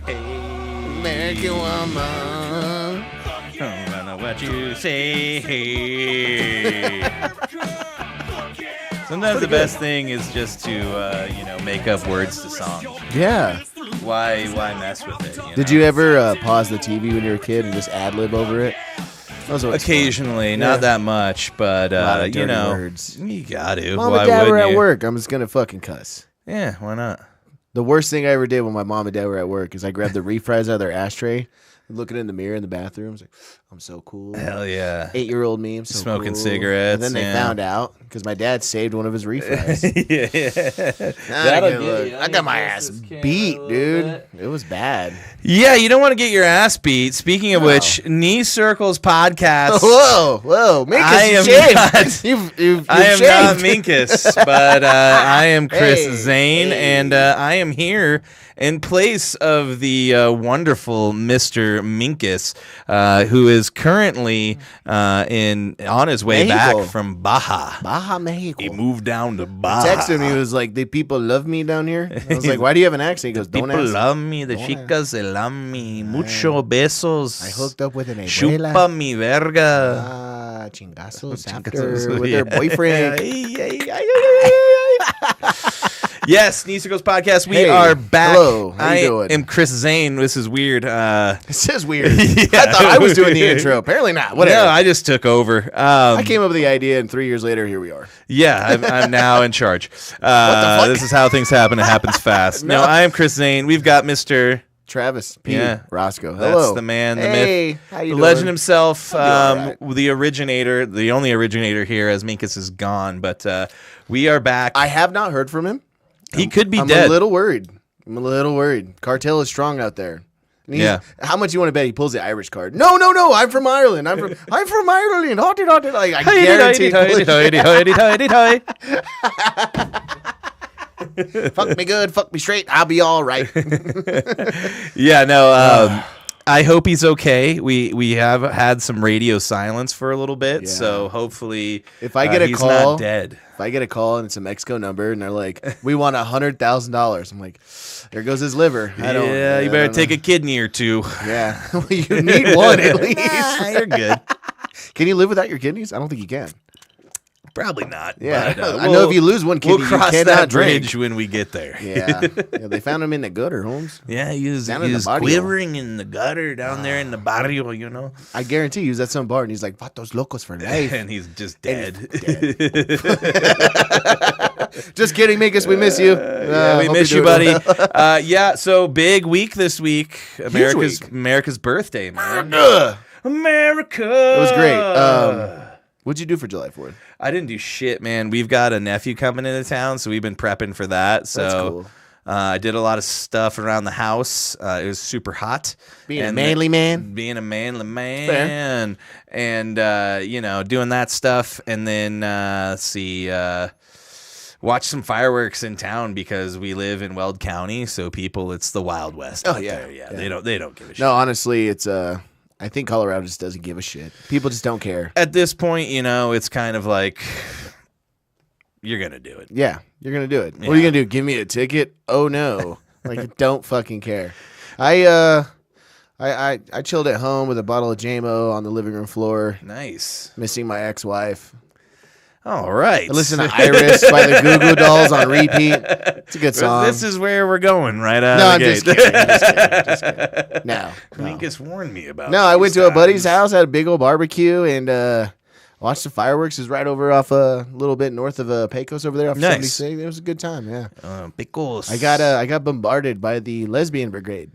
Hey, American woman. I don't know what you say. Sometimes the best thing is just to, make up words to songs. Yeah. Why mess with it? Did you ever pause the TV when you were a kid and just ad-lib over it? Occasionally, not that much, but, words. you got to. Mom and Dad were at work. I'm just going to fucking cuss. Yeah, why not? The worst thing I ever did when my mom and dad were at work is I grabbed the refries out of their ashtray, looking in the mirror in the bathroom. I was like, I'm so cool. Hell yeah. 8-year-old me. I'm so Smoking cool. cigarettes. And then they found out because my dad saved one of his refries. I got my ass beat, dude. It was bad. Yeah, you don't want to get your ass beat. Speaking of which, Knee Circles podcast. Whoa. Minkis, I am not Minkis, but I am Chris Zane, and I am here in place of the wonderful Mr. Minkis, who is currently on his way Mexico. back from Baja. Baja, Mexico. He moved down to Baja. He texted me. He was like, "The people love me down here." I was like, "Why do you have an accent?" He goes, "Don't People ask." love me. The chicas se love me. Mucho besos. I hooked up with an abuela. Chupa mi verga. Chingazos after with their boyfriend. Yes, Knee Circles podcast. We are back. Hello. How you doing? I am Chris Zane. This is weird. This is weird. I thought I was doing the intro. Apparently not. Whatever. No, I just took over. I came up with the idea, and 3 years later, here we are. Yeah, I'm now in charge. What the fuck? This is how things happen. It happens fast. No, I am Chris Zane. We've got Mr. Travis P. Yeah. Roscoe. Hello. That's the man, the hey, myth, how you the doing? legend himself, right. the originator, the only originator here, as Minkis is gone. But we are back. I have not heard from him. He could be I'm dead. a little worried. Cartel is strong out there. Yeah. How much you want to bet he pulls the Irish card? No. I'm from Ireland. I'm from Ireland. Like, I guarantee. Fuck me good. Fuck me straight. I'll be all right. Yeah. No. I hope he's okay. We have had some radio silence for a little bit, so hopefully, if I get a he's call, not dead. If I get a call and it's a Mexico number and they're like, "We want $100,000," I'm like, "There goes his liver." You better take a kidney or two. Yeah, well, you need one at least. You're good. Can you live without your kidneys? I don't think you can. Probably not. Yeah, but, I know if you lose one kidney, we'll cross you cannot that bridge drink. when we get there. Yeah, they found him in the gutter, Holmes. Yeah, he was Down in the barrio. quivering in the gutter down there in the barrio, you know. I guarantee he was at some bar and he's like, "Vatos locos for life," and he's just dead. Just kidding, Minkis. We miss you. Yeah, we miss you, buddy. So big week this week. America's birthday, man. America. It was great. What'd you do for July 4th? I didn't do shit, man. We've got a nephew coming into town, so we've been prepping for that. So that's cool. I did a lot of stuff around the house. It was super hot. Being a manly man. And, doing that stuff. And then, watch some fireworks in town because we live in Weld County. So it's the Wild West. Oh, out yeah. there. Yeah. They don't give a shit. No, honestly, it's I think Colorado just doesn't give a shit. People just don't care. At this point, it's kind of like you're going to do it. Yeah, you're going to do it. Yeah. What are you going to do? Give me a ticket? Oh, no. Like, don't fucking care. I chilled at home with a bottle of JMO on the living room floor. Nice. Missing my ex-wife. All right. I listened to Iris by the Goo Goo Dolls on repeat. It's a good song. This is where we're going, right out No, of the I'm gate. just kidding. No. Minkus warned me about No, I went to a buddy's times. house, had a big old barbecue, and watched the fireworks. It was right over off a little bit north of Pecos over there off Nice. 76. It was a good time, yeah. Pickles. I got bombarded by the lesbian brigade.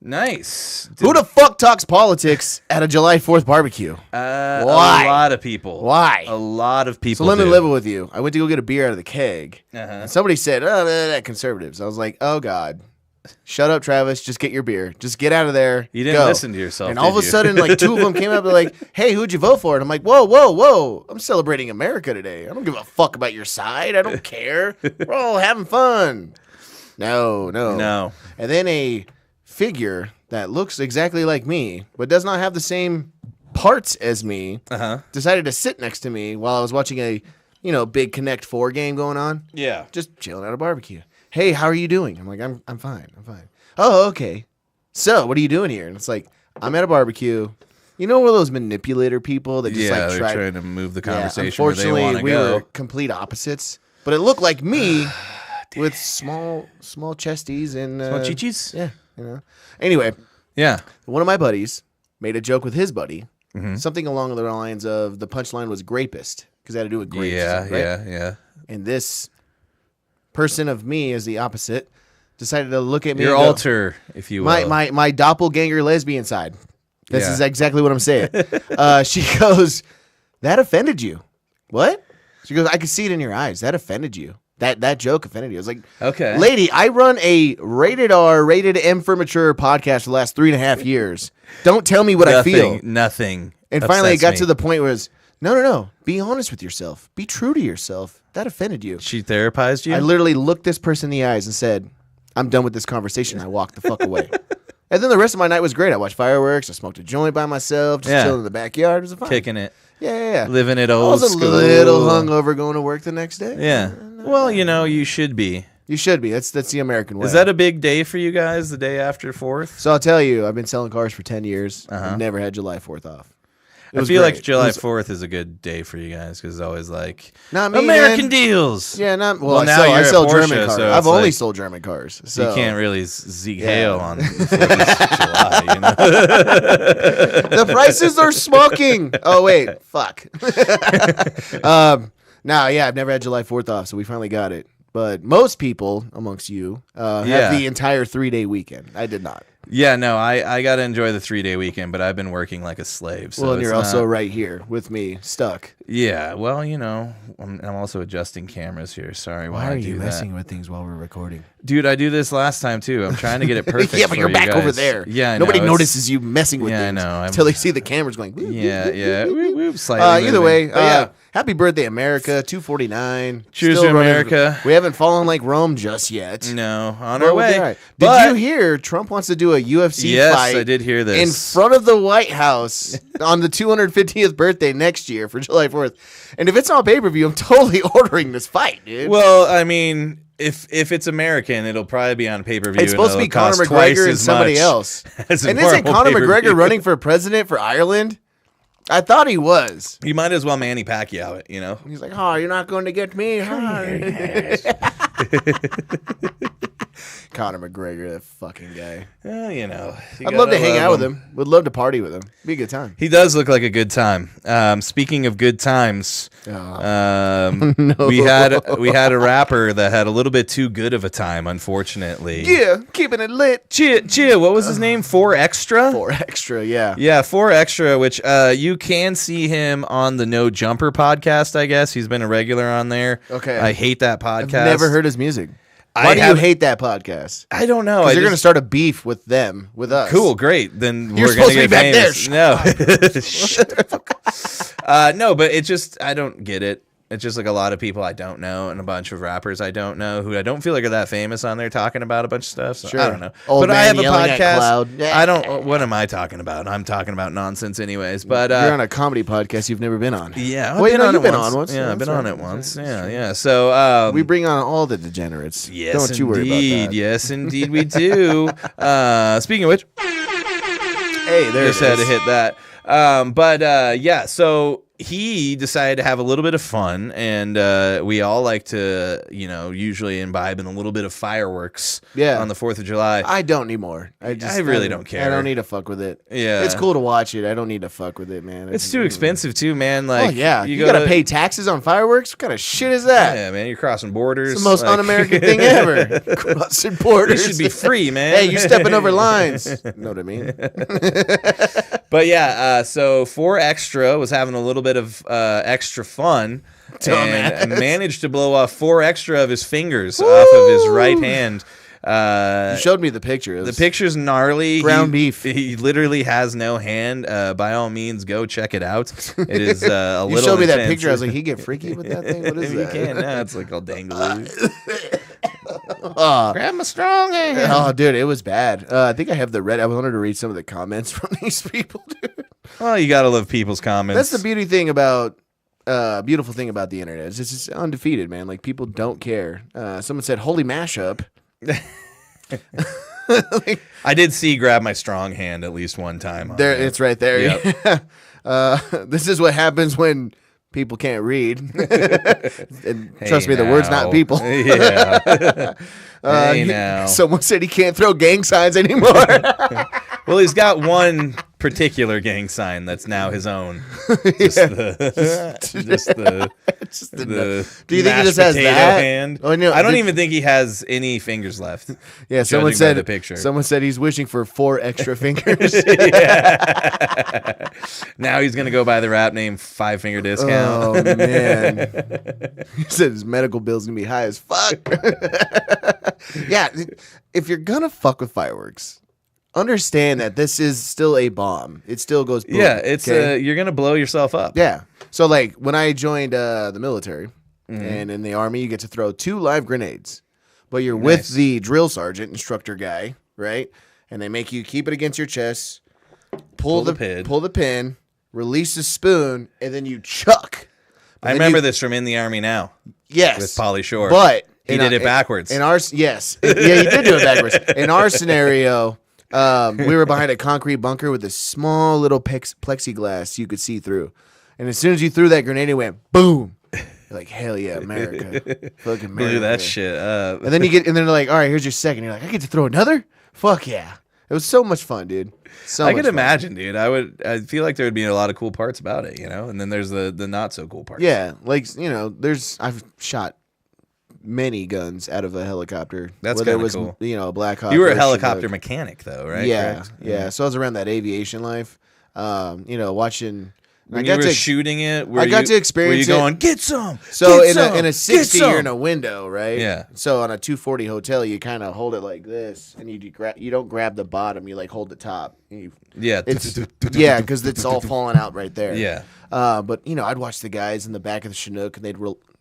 Nice. Who the fuck talks politics at a July 4th barbecue? A Why? lot of people. Why? A lot of people. So let me do. level with you. I went to go get a beer out of the keg. Uh-huh. And somebody said, "Oh, conservatives." I was like, "Oh God, shut up, Travis. Just get your beer. Just get out of there. You didn't Go." listen to yourself. And all of a did you? sudden, like 2 of them came up and like, "Hey, who'd you vote for?" And I'm like, "Whoa! I'm celebrating America today. I don't give a fuck about your side. I don't care. We're all having fun." No. And then a figure that looks exactly like me, but does not have the same parts as me, decided to sit next to me while I was watching a, big Connect 4 game going on. Yeah. Just chilling at a barbecue. "Hey, how are you doing?" I'm like, I'm fine. Oh, okay. So, what are you doing here? And it's like, I'm at a barbecue. You know, one of those manipulator people that just they're trying to move the conversation where they unfortunately, want to we go. were complete opposites. But it looked like me with small chesties and Small chichis? Yeah, you know. Anyway, Yeah. one of my buddies made a joke with his buddy, something along the lines of the punchline was grapist because it had to do with grapes. Yeah, right? yeah. And this person of me as the opposite decided to look at me. Your and go, alter, if you will. my doppelganger lesbian side. This Yeah. is exactly what I'm saying. She goes, "That offended you." What? She goes, "I could see it in your eyes. That offended you. That joke offended you." I was like, Okay. lady, I run a rated R, rated M for mature podcast for the last 3.5 years. Don't tell me what I feel. Nothing. And finally, it got upsets to me. the point where it's, no. Be honest with yourself. Be true to yourself. That offended you. She therapized you? I literally looked this person in the eyes and said, "I'm done with this conversation." I walked the fuck away. And then the rest of my night was great. I watched fireworks. I smoked a joint by myself, just chilling in the backyard. It was fun. Kicking it. Yeah. Living it I old was a school. little hungover going to work the next day. Yeah. Well, you should be. You should be. That's the American way. Is that a big day for you guys, the day after 4th? So I'll tell you, I've been selling cars for 10 years. I've never had July 4th off. I feel like great. July 4th is a good day for you guys because it's always like Not me, American man. deals. Yeah, not well. Well, I now sell, you're I at sell Porsche, German cars. so I've it's only like- sold German cars. So You can't really zeke hail on the 4th of July, you know? The prices are smoking. Oh wait, fuck. No, yeah, I've never had July 4th off, so we finally got it. But most people amongst you Yeah. have the entire 3-day weekend. I did not. Yeah, no, I got to enjoy the 3-day weekend, but I've been working like a slave. So Well, and it's you're also not- right here with me, stuck. Yeah, well, I'm also adjusting cameras here. Sorry, Why are I you do messing that. with things while we're recording? Dude, I do this last time too. I'm trying to get it perfect. Yeah, but for you're you back over guys. there. Yeah, I Nobody know, notices you messing with Yeah, I things know, I'm- until they see the cameras going. Whoop, Yeah, whoop, yeah. whoop, Whoop, whoop. whoop, slightly Either way, moving. But yeah. happy birthday, America. 249. Cheers Still to running- America. We haven't fallen like Rome just yet. No, on But our we'll be way. all right. But Did you hear Trump wants to do a UFC yes, fight? I did hear this In front of the White House on the 250th birthday next year for July 4th. And if it's on pay-per-view, I'm totally ordering this fight, dude. Well, I mean, if it's American, it'll probably be on pay-per-view. It's supposed to be Conor McGregor and somebody else. And isn't Conor McGregor running for president for Ireland? I thought he was. You might as well Manny Pacquiao it, you know? He's like, "Oh, you're not going to get me, huh?" Conor McGregor, that fucking guy. Well, you know. I'd love to hang out with him. Would love to party with him. Be a good time. He does look like a good time. Speaking of good times, No. we had a rapper that had a little bit too good of a time, unfortunately. Yeah, keeping it lit. Chia, what was his name? 4 Extra? 4 Extra, yeah. Yeah, 4 Extra, which you can see him on the No Jumper podcast, I guess. He's been a regular on there. Okay. I hate that podcast. I've never heard his music. I Why do you haven't- hate that podcast? I don't know. Because you're going to start a beef with them, with us. Cool, great. Then You're we're going supposed to to be get back there. famous. No. No, but it just, I don't get it. It's just like a lot of people I don't know and a bunch of rappers I don't know who I don't feel like are that famous on there talking about a bunch of stuff. So Sure. I don't know. Old but I man have a yelling at podcast. cloud. I don't, what am I talking about? I'm talking about nonsense anyways. But You're on a comedy podcast you've never been on. yeah, Wait, no, on you've it been once. on once. Yeah, I've been That's on right. it once. That's Yeah, yeah. So We bring on all the degenerates. yes, Don't you worry indeed. about that. Yes, indeed, we do. Speaking of which, Hey, there just it had is. to hit that. Yeah, so he decided to have a little bit of fun, and we all like to, usually imbibe in a little bit of fireworks on the 4th of July. I don't need more. I really don't care. I don't need to fuck with it. Yeah. It's cool to watch it. I don't need to fuck with it, man. It's too expensive, too, man. Like, Oh, yeah. You go got to to pay taxes on fireworks? What kind of shit is that? Yeah, man, you're crossing borders. It's the most like- un-American thing ever. Crossing It borders. should be free, man. Hey, you're stepping over lines. Know what I mean? But yeah, so 4 Extra was having a little bit of extra fun and managed to blow off 4 extra of his fingers off of his right hand. You showed me the picture. The picture's gnarly. Ground beef. He literally has no hand. By all means, go check it out. It is a little You showed me that intense. picture. I was like, he get freaky with that thing? What is You that? can now. It's like all dangly. Oh, Grab my strong hand. oh, dude, it was bad. I think I have the red. I wanted to read some of the comments from these people, dude. Well, you gotta love people's comments. That's the beautiful thing about the internet. It's just undefeated, man. Like, people don't care. Someone said, "Holy mashup." I did see grab my strong hand at least one time. There, it's right there. Yep. This is what happens when people can't read. And trust me, the word's not people. Yeah. Now. Someone said he can't throw gang signs anymore. Well, he's got one particular gang sign that's now his own. Just the Do you think he just has that? Hand. Oh, no, I don't even think he has any fingers left. Yeah, someone said the picture. Someone said he's wishing for 4 extra fingers. Now he's gonna go by the rap name 5 Finger Discount. Oh man, he said his medical bill's gonna be high as fuck. Yeah, if you're gonna fuck with fireworks, understand that this is still a bomb. It still goes boom. Yeah, it's you're gonna blow yourself up. Yeah. So like when I joined the military and in the army, you get to throw 2 live grenades, but you're with the drill sergeant instructor guy, right? And they make you keep it against your chest, pull the pin, release the spoon, and then you chuck. I remember this from In the Army Now. Yes, with Pauly Shore, but he did it backwards. In our he did do it backwards. In our scenario. We were behind a concrete bunker with a small little plexiglass you could see through. And as soon as you threw that grenade, it went boom. You're like, hell yeah, America. Fucking America. Blew that shit up. And then they're like, all right, here's your second. You're like, I get to throw another? Fuck yeah. It was so much fun, dude. I could imagine, dude. I feel like there would be a lot of cool parts about it, you know? And then there's the not so cool parts. Yeah, like, you know, I've shot many guns out of a helicopter. That's kind of cool. You know, a Black Hawk. You were a helicopter mechanic, though, right? Yeah, yeah. So I was around that aviation life. You know, watching. When you were shooting it, I got to experience. Were you going get some? So in a 60, you're in a window, right? Yeah. So on a 240 hotel, you kind of hold it like this, and you don't grab the bottom. You like hold the top. Yeah. Because it's all falling out right there. Yeah. But you know, I'd watch the guys in the back of the Chinook, and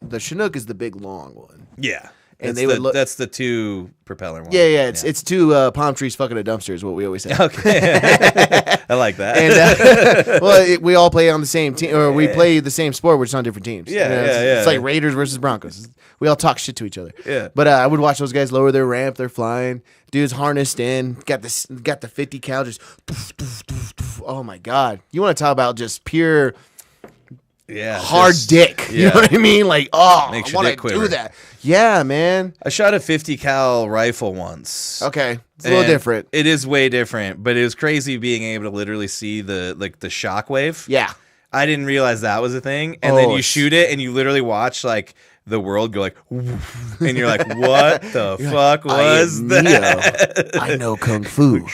the Chinook is the big long one. Yeah. And that's the 2 propeller one. Yeah. It's 2 palm trees fucking a dumpster is what we always say. Okay. I like that. And we all play on the same team, or we play the same sport, which is on different teams. Yeah, you know, it's like Raiders versus Broncos. We all talk shit to each other. Yeah. But I would watch those guys lower their ramp. They're flying. Dude's harnessed in. Got the 50 cal just. Oh my god! You want to talk about just pure. Yeah, hard dick. You know what I mean? Like, I want to do that. Yeah, man. I shot a 50 cal rifle once. Okay, it's a little different. It is way different, but it was crazy being able to literally see the shockwave. Yeah, I didn't realize that was a thing, and then you shoot it, and you literally watch like the world go like, and you're like, what the fuck was that? I know kung fu.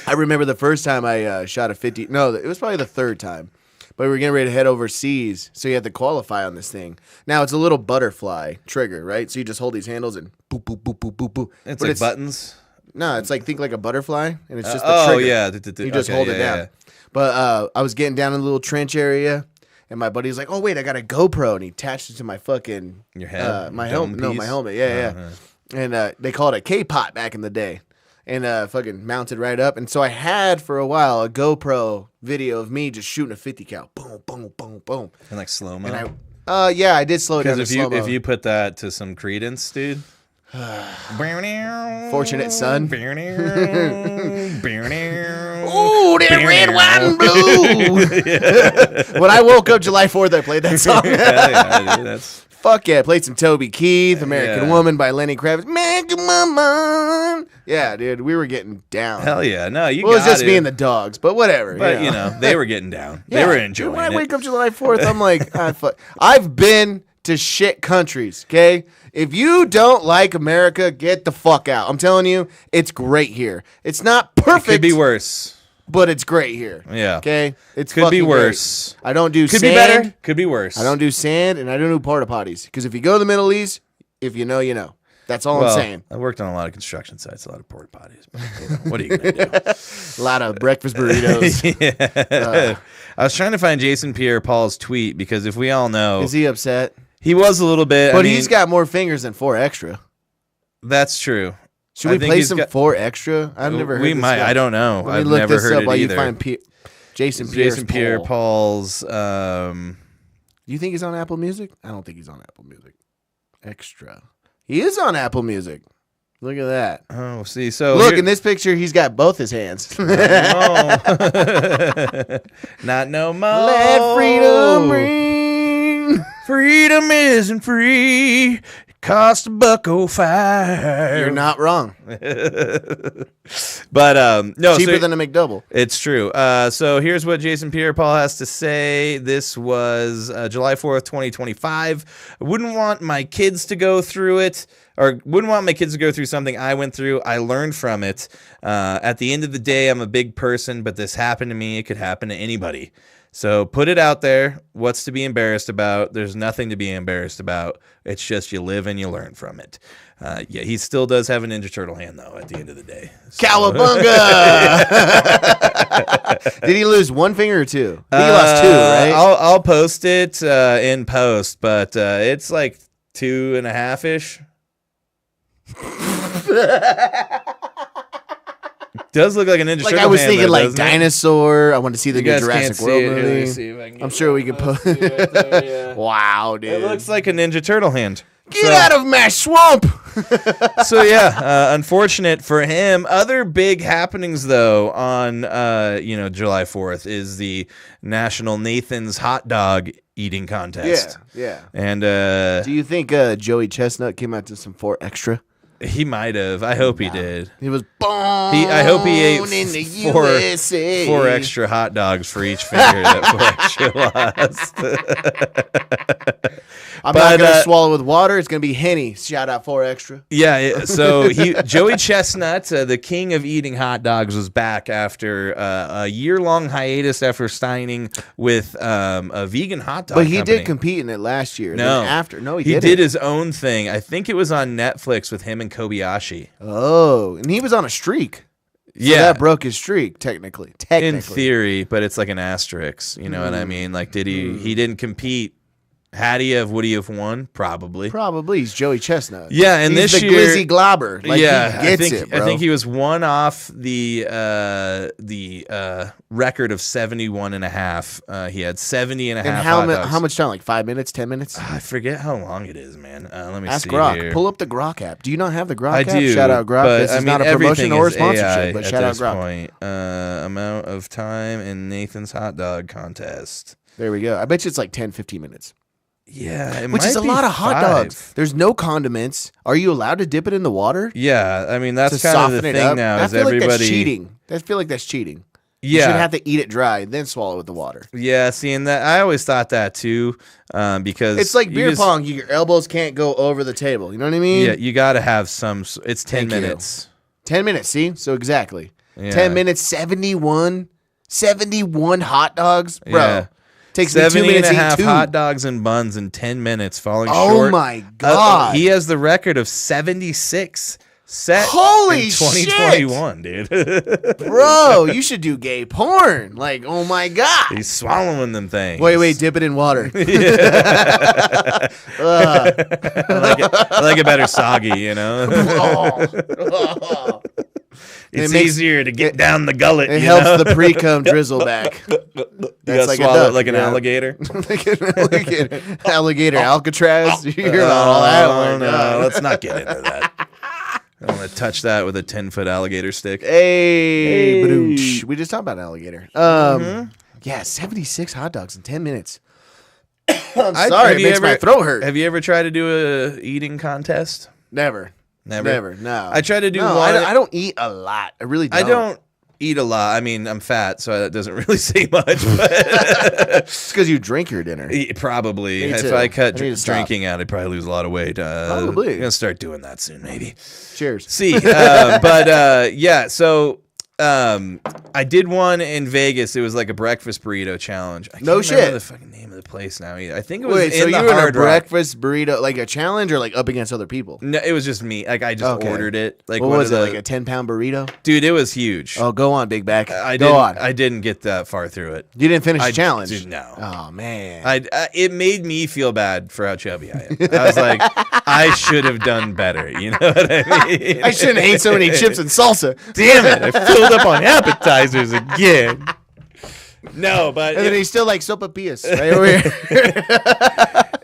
I remember the first time I shot a 50. No, it was probably the third time. But we were getting ready to head overseas, so you had to qualify on this thing. Now, it's a little butterfly trigger, right? So you just hold these handles and boop, boop, boop, boop, boop, boop. It's buttons? No, it's like, think like a butterfly, and it's just the trigger. Oh, yeah. You just hold it down. Yeah. But I was getting down in a little trench area, and my buddy was like, oh, wait, I got a GoPro, and he attached it to my fucking... Your head? My helmet. No, my helmet. Yeah. And they called it a K-pot back in the day. And fucking mounted right up. And so I had for a while a GoPro video of me just shooting a 50 cal. Boom, boom, boom, boom. And like slow-mo? And I did slow it down to slow-mo. If you put that to some credence, dude. Fortunate son. Ooh, that red, white, and blue. When I woke up July 4th, I played that song. Yeah, dude, fuck yeah. I played some Toby Keith, American Woman by Lenny Kravitz. Make my mind. Yeah, dude, we were getting down. Hell yeah. No, it was just me and the dogs, but whatever. But, you know, they were getting down. They were enjoying it. When I wake up July 4th, I'm like, fuck. I've been to shit countries, okay? If you don't like America, get the fuck out. I'm telling you, it's great here. It's not perfect. It could be worse. But it's great here. Yeah. Okay? It's could be worse. Great. I don't do sand. Could be better. Could be worse. I don't do sand, and I don't do porta potties. Because if you go to the Middle East, if you know, you know. That's all I'm saying. I worked on a lot of construction sites, a lot of porta potties. But, you know, what are you going to do? A lot of breakfast burritos. Yeah. I was trying to find Jason Pierre Paul's tweet because if we all know. Is he upset? He was a little bit. But he's got more fingers than 4 extra. That's true. Should we play some 4 extra? I've never heard We might. Guy. I don't know. I've never heard it either. You find Jason Pierre Paul's. Do you think he's on Apple Music? I don't think he's on Apple Music. Extra. He is on Apple Music. Look at that. Oh, see. So look in this picture, he's got both his hands. Not no more. Let freedom ring. Freedom isn't free. It costs $1.05. You're not wrong. But no, cheaper than a McDouble. It's true. So here's what Jason Pierre Paul has to say. This was July 4th, 2025. I wouldn't want my kids to go through it. Or wouldn't want my kids to go through something I went through. I learned from it. At the end of the day, I'm a big person, but this happened to me. It could happen to anybody. So put it out there. What's to be embarrassed about? There's nothing to be embarrassed about. It's just you live and you learn from it. Yeah, he still does have a Ninja Turtle hand, though, at the end of the day. So. Cowabunga! Did he lose one finger or two? I think he lost two, right? I'll post it in post, but it's like 2.5-ish. Does look like a Ninja Turtle. I was thinking hand, like dinosaur. I want to see the new Jurassic World movie. I'm sure we could post. Yeah. Wow, dude! It looks like a Ninja Turtle hand. Get out of my swamp! So yeah, unfortunate for him. Other big happenings though on July 4th is the National Nathan's Hot Dog Eating Contest. Yeah. And do you think Joey Chestnut came out to some 4 Extra? He might have. I hope he did. He was born. I hope he ate in the USA. 4 extra hot dogs for each finger that 4 extra lost. I'm not gonna swallow with water. It's gonna be Henny. Shout out 4 Extra. Yeah. So Joey Chestnut, the king of eating hot dogs, was back after a year-long hiatus after signing with a vegan hot dog. But he company. did compete in it last year. No, he did his own thing. I think it was on Netflix with him and Kobayashi. Oh, and he was on a streak. So that broke his streak, technically. In theory, but it's like an asterisk. You know what I mean? Like, he didn't compete. Would he have won? Probably. He's Joey Chestnut. Yeah, and he's this the year, glizzy globber. Like, yeah, he gets it, bro. I think he was one off the record of 71.5. He had 70.5. And how much time? Like 5 minutes, 10 minutes? I forget how long it is, man. Let me Ask see Grok. here. Pull up the Grok app. Do you not have the Grok app? I do. Shout out Grok. But, this is not a promotion or a sponsorship, but shout out Grok. Point. Amount of time in Nathan's hot dog contest. There we go. I bet you it's like 10, 15 minutes. Yeah, which is a lot of hot dogs. There's no condiments. Are you allowed to dip it in the water? Yeah, I mean that's kind of the thing now. I feel like that's cheating. I feel like that's cheating. Yeah, you should have to eat it dry, then swallow it with the water. Yeah, seeing that, I always thought that too, because it's like beer pong. Your elbows can't go over the table. You know what I mean? Yeah, you got to have some. It's 10 minutes. 10 minutes. See, so exactly. Yeah. 10 minutes. 71 hot dogs, bro. Yeah. Takes me 2 minutes to eat 2 hot dogs and buns in 10 minutes, falling short. Oh my god! He has the record of 76 set Holy in 2021, shit. Dude. Bro, you should do gay porn. Like, oh my god, he's swallowing them things. Wait, dip it in water. I like it better soggy, you know. It's easier to get down the gullet. It helps the pre-cum drizzle back. That's like swallow it like an alligator. Like an alligator. Alligator Alcatraz. You're not all that one. No, let's not get into that. I don't want to touch that with a 10-foot alligator stick. Hey. We just talked about alligator. Yeah, 76 hot dogs in 10 minutes. I'm sorry, it makes my throat hurt. Have you ever tried to do a eating contest? Never. No. I try to do one. I don't eat a lot. I really don't. I don't eat a lot. I mean, I'm fat, so that doesn't really say much. But it's because you drink your dinner. Probably. If I cut drinking out, I'd probably lose a lot of weight. Probably. I'm going to start doing that soon, maybe. Cheers. See, yeah, so I did one in Vegas. It was like a breakfast burrito challenge. I can't remember the fucking name of the place now. I think it was so you were in a breakfast burrito, like a challenge or like up against other people? No, it was just me. Like I just ordered it. Like what was it? Like a 10-pound burrito? Dude, it was huge. Oh, go on, Big Back. I didn't get that far through it. You didn't finish the challenge? Dude, no. Oh man. It made me feel bad for how chubby I am. I was like, I should have done better. You know what I mean? I shouldn't have ate so many chips and salsa. Damn it! I filled up on appetizers again. No, but and then he's still like sopapillas right over here.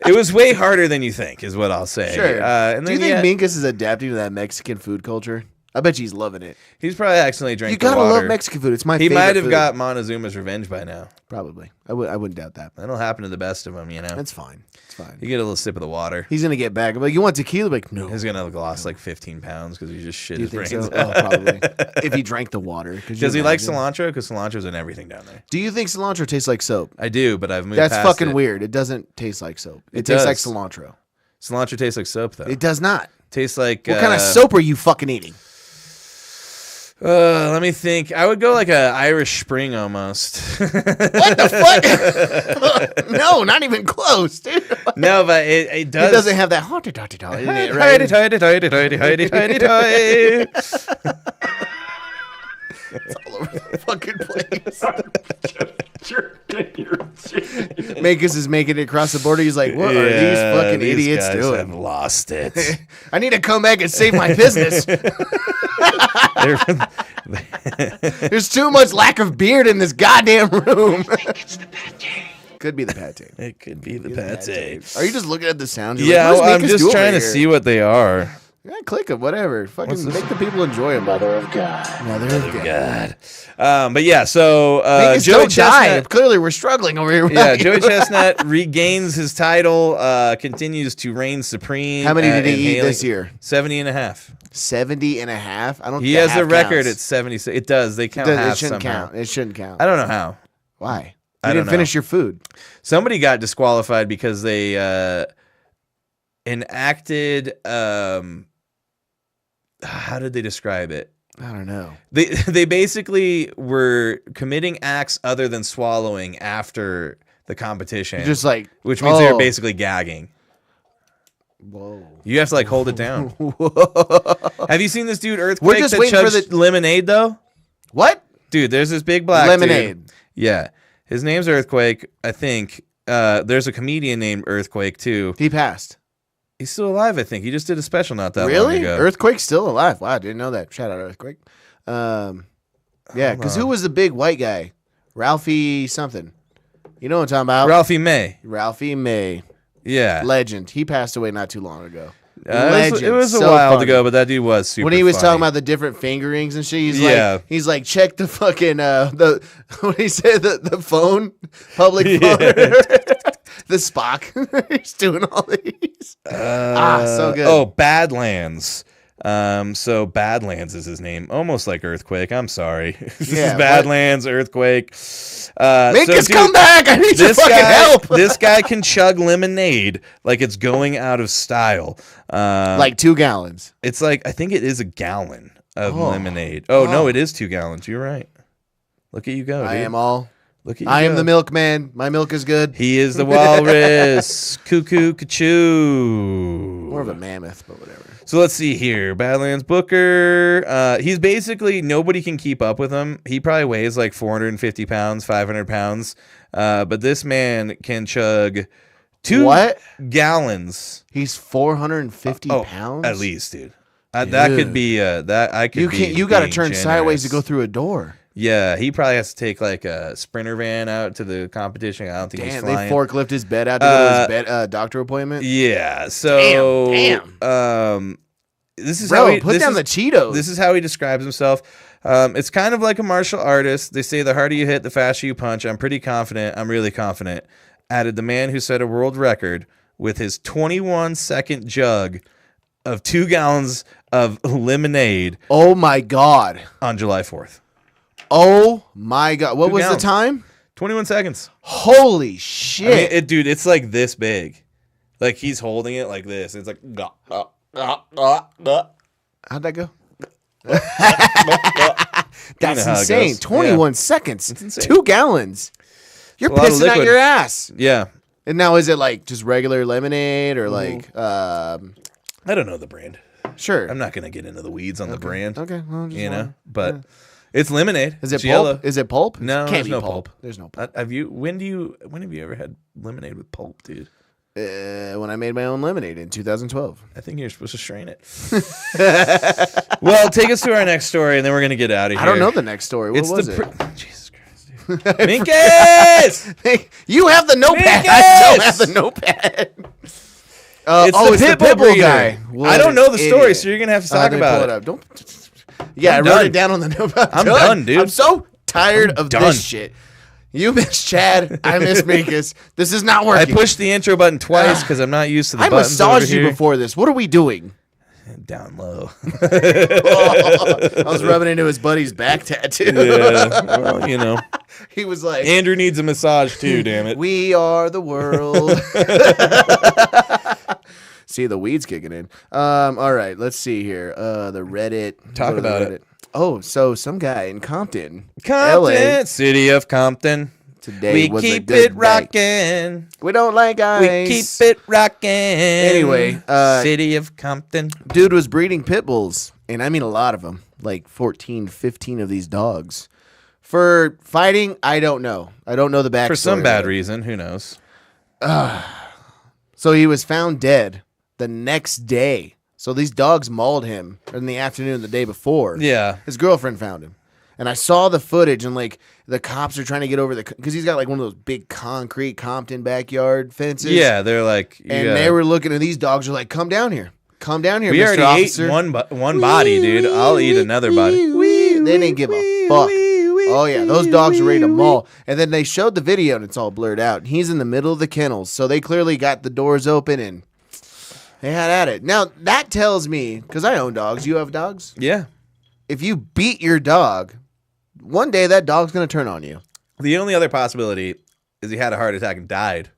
It was way harder than you think, is what I'll say. Sure. And Do then, you think Minkis is adapting to that Mexican food culture? I bet he's loving it. He's probably accidentally drank You gotta the water. love Mexican food. It's my He favorite might have food. got Montezuma's revenge by now. Probably. I wouldn't doubt that. That'll happen to the best of them, you know. That's fine. It's fine. You get a little sip of the water. He's gonna get back. I'm like, you want tequila? I'm like, no. He's gonna have lost like 15 pounds because he just shit Do you his think brains so? out. Oh, probably. If he drank the water. Does he like cilantro? Because cilantro's in everything down there. Do you think cilantro tastes like soap? I do, but I've moved That's past fucking it. weird. It doesn't taste like soap. It does. tastes like cilantro. Cilantro tastes like soap, though. It does not. Tastes like... What kind of soap are you fucking eating? Let me think. I would go like a Irish Spring almost. What the fuck? No, not even close, dude. No, but it does. It doesn't have that haunted in it, right? It's all over the fucking place. Makis is making it across the border. He's like, what are these fucking idiots guys doing? have lost it. I need to come back and save my business. There's too much lack of beard in this goddamn room. Could be the pate. It could be the pate. Are you just looking at the sound? Yeah, I'm just trying to see what they are. Yeah, click them, whatever. Fucking make the people enjoy them. Mother of God. But yeah, so Joey Chestnut. Clearly, we're struggling over here. Yeah, Joey Chestnut regains his title, continues to reign supreme. How many did he eat this year? 70 and a half. 70 and a half? I don't. He has a record at 76. It does. They count half shouldn't somehow. count. It shouldn't count. I don't know how. Why? I You don't didn't finish your food. Somebody got disqualified because they enacted. How did they describe it? I don't know. They basically were committing acts other than swallowing after the competition. Just like, which means they were basically gagging. Whoa. You have to like hold it down. Have you seen this dude Earthquake We're just that waiting for chugs lemonade though? What? Dude, there's this big black lemonade. Dude. Yeah. His name's Earthquake, I think. There's a comedian named Earthquake too. He passed. He's still alive, I think. He just did a special not that long Really? ago. Earthquake's still alive. Wow, I didn't know that. Shout out Earthquake. Yeah, because who was the big white guy? Ralphie something. You know what I'm talking about? Ralphie May. Ralphie May. Yeah. Legend. He passed away not too long ago. It was a while ago, but that dude was super when he was funny. talking about the different fingerings and shit, he's like, check the fucking the what he said, the phone, public phone. The Spock. He's doing all these. So good. Oh, Badlands. So Badlands is his name. Almost like Earthquake. I'm sorry. This is Badlands, Earthquake. Minkis, come back! I need your fucking help. This guy can chug lemonade like it's going out of style. Like 2 gallons. It's like, I think it is a gallon of lemonade. No, it is 2 gallons. You're right. Look at you go, dude. I am all. Look at you I am go. the milkman. My milk is good. He is the walrus. Cuckoo, cachoo. More of a mammoth, but whatever. So let's see here. Badlands Booker. He's basically, nobody can keep up with him. He probably weighs like 450 pounds, 500 pounds. But this man can chug 2 gallons. He's 450 pounds? At least, dude. That could be, that I could be. You got to turn generous. sideways to go through a door. Yeah, he probably has to take like a Sprinter van out to the competition. I don't think he's flying. They forklift his bed out to go to his doctor appointment. Yeah, so damn. This is Bro, how he put down the Cheetos. This is how he describes himself. It's kind of like a martial artist. They say the harder you hit, the faster you punch. I'm pretty confident. I'm really confident. Added the man who set a world record with his 21-second jug of 2 gallons of lemonade. Oh my God! On July 4th. Oh my God! What was the time? 21 seconds. Holy shit! I mean, dude, it's like this big. Like he's holding it like this. It's like. How'd that go? That's insane. 21 seconds. It's insane. 2 gallons. You're pissing out your ass. Yeah. And now is it like just regular lemonade or like? I don't know the brand. Sure. I'm not gonna get into the weeds on the brand. Okay. Well, you know, but it's lemonade. Is it pulp? Yellow. Is it pulp? No, Can't there's be no pulp. pulp. There's no pulp. When have you ever had lemonade with pulp, dude? When I made my own lemonade in 2012. I think you're supposed to strain it. Well, take us to our next story, and then we're gonna get out of here. I don't know the next story. What was it? Jesus Christ, dude. Minkis! You have the notepad. Minkis! I don't have the notepad. It's the Pitbull guy. I don't know the story, so you're going to have to talk about it. I wrote it down on the notepad. I'm done, dude. I'm so tired of this shit. You miss Chad. I miss Minkis. This is not working. I pushed the intro button twice because I'm not used to the buttons. I massaged you before this. What are we doing? Down low. I was rubbing into his buddy's back tattoo. Yeah, well, you know. He was like, Andrew needs a massage too, damn it. We are the world. See, the weed's kicking in. All right, let's see here. The Reddit. Talk about it. Oh, so some guy in Compton, LA, city of Compton. Today we keep it rocking. We don't like ice. We keep it rocking. Anyway, city of Compton. Dude was breeding pit bulls, and I mean a lot of them, like 14, 15 of these dogs. For fighting, I don't know. I don't know the backstory. For some bad reason, who knows? So he was found dead the next day. So these dogs mauled him in the afternoon the day before. Yeah. His girlfriend found him. And I saw the footage, and like the cops are trying to get over because he's got like one of those big concrete Compton backyard fences. Yeah, they're like, they were looking, and these dogs are like, "Come down here, come down here." We Mr. already Officer. ate one body, dude. I'll eat another body. They didn't give a fuck. Oh yeah, those dogs are ready to maul. And then they showed the video, and it's all blurred out. He's in the middle of the kennels, so they clearly got the doors open and they had at it. Now that tells me, because I own dogs. You have dogs? Yeah. If you beat your dog, one day that dog's going to turn on you. The only other possibility is he had a heart attack and died.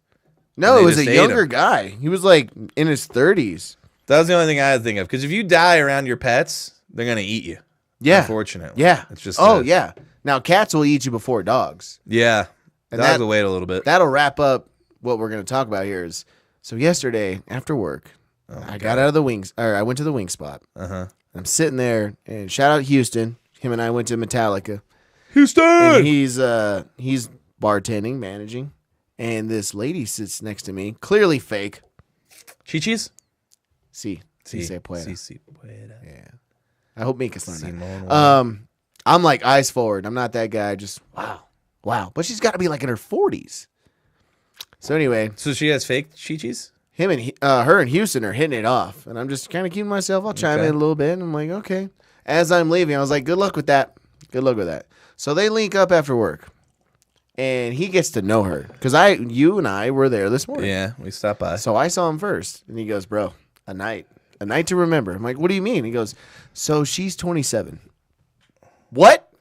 No, it was a younger guy. He was like in his 30s. That was the only thing I had to think of. Because if you die around your pets, they're going to eat you. Yeah. Unfortunately. Yeah. It's just. Yeah. Now, cats will eat you before dogs. Yeah. And dogs will wait a little bit. That'll wrap up what we're going to talk about here. So yesterday, after work, I got out of the wings. Or I went to the wing spot. Uh-huh. I'm sitting there, and shout out Houston. Him and I went to Metallica. Houston! And he's bartending, managing, and this lady sits next to me, clearly fake. Chi-Chi's? Si se puede. Si puede. Yeah. I hope Minkis learned that. I'm like eyes forward. I'm not that guy. Just wow. But she's got to be like in her 40s. So anyway. So she has fake Chi-Chi's? Her and Houston are hitting it off, and I'm just kind of keeping myself. I'll chime in a little bit, and I'm like, okay. As I'm leaving, I was like, good luck with that. Good luck with that. So they link up after work, and he gets to know her because you and I were there this morning. Yeah, we stopped by. So I saw him first, and he goes, bro, a night to remember. I'm like, what do you mean? He goes, so she's 27. What?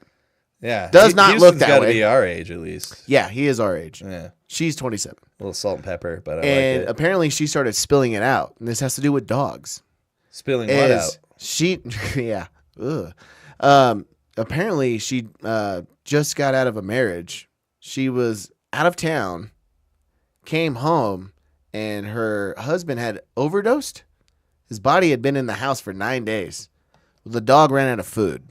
Yeah. Does not look that way. Houston's got to be our age at least. Yeah, he is our age. Yeah. She's 27. A little salt and pepper, but I like it. Apparently she started spilling it out, and this has to do with dogs. Spilling what out? Yeah. Ugh. Apparently she just got out of a marriage. She was out of town, came home, and her husband had overdosed. His body had been in the house for 9 days. The dog ran out of food.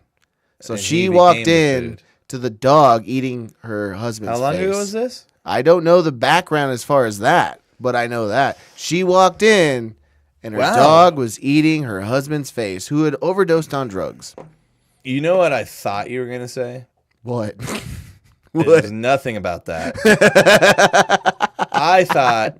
So she walked in to the dog eating her husband's face. How long ago was this? I don't know the background as far as that, but I know that. She walked in, and her dog was eating her husband's face, who had overdosed on drugs. You know what I thought you were going to say? What? There's nothing about that. I thought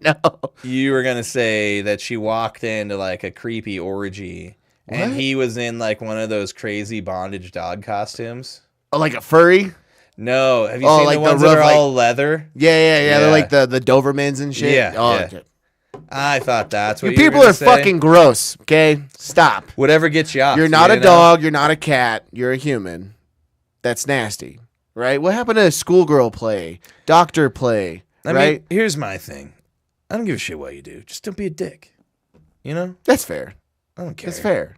you were going to say that she walked into like a creepy orgy, and he was in like one of those crazy bondage dog costumes. Oh, like a furry? No. Have you seen like the ones that are all leather? Yeah. They're like the Dobermans and shit. Yeah. I thought that's what you people are fucking gross, okay? Stop. Whatever gets you off. You're not a dog. You're not a cat. You're a human. That's nasty, right? What happened to schoolgirl play, doctor play, I mean, here's my thing. I don't give a shit what you do. Just don't be a dick. You know? That's fair. I don't care. That's fair.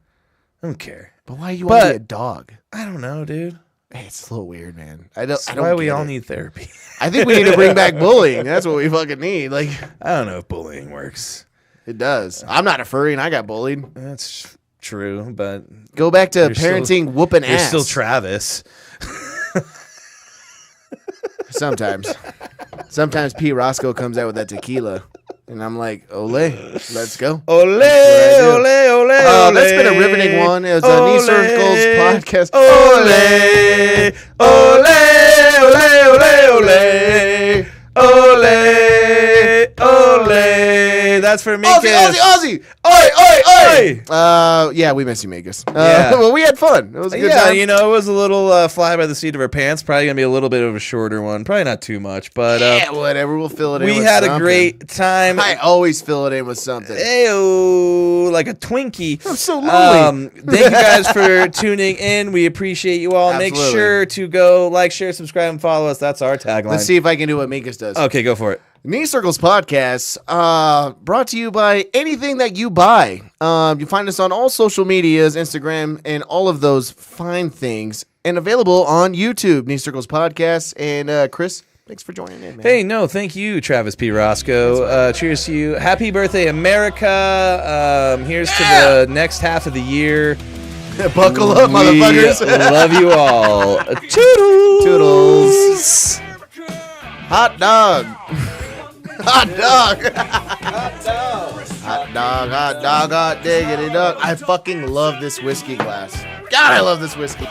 I don't care. But why you want to be a dog? I don't know, dude. Hey, it's a little weird, man. That's why we all need therapy. I think we need to bring back bullying. That's what we fucking need. Like, I don't know if bullying works. It does. I'm not a furry, and I got bullied. That's true, but go back to parenting, whooping ass. You're still Travis. Sometimes Pete Roscoe comes out with that tequila, and I'm like, ole, let's go. Ole. That's been a riveting one. It was a Knee Circles podcast. Ole. Ole. Ole, ole. That's for Minkis. Aussie. Oi. Yeah, we miss you, Minkis. Well, we had fun. It was a good time. You know, it was a little fly by the seat of our pants. Probably going to be a little bit of a shorter one. Probably not too much, but whatever. We'll fill it in. We had a great time. I always fill it in with something. Ayo, like a Twinkie. I'm so lonely. Thank you guys for tuning in. We appreciate you all. Absolutely. Make sure to go like, share, subscribe, and follow us. That's our tagline. Let's see if I can do what Minkis does. Okay, go for it. Knee Circles Podcast, brought to you by anything that you buy. You find us on all social medias, Instagram, and all of those fine things, and available on YouTube, Knee Circles Podcast. And Chris, thanks for joining in, man. Hey, no, thank you, Travis P. Roscoe. Cheers to you. Happy birthday, America. Here's to the next half of the year. Buckle up, motherfuckers. Love you all. Toodles. Toodles. Hot dog. Hot dog. Hot diggity dog. I fucking love this whiskey glass. God, I love this whiskey.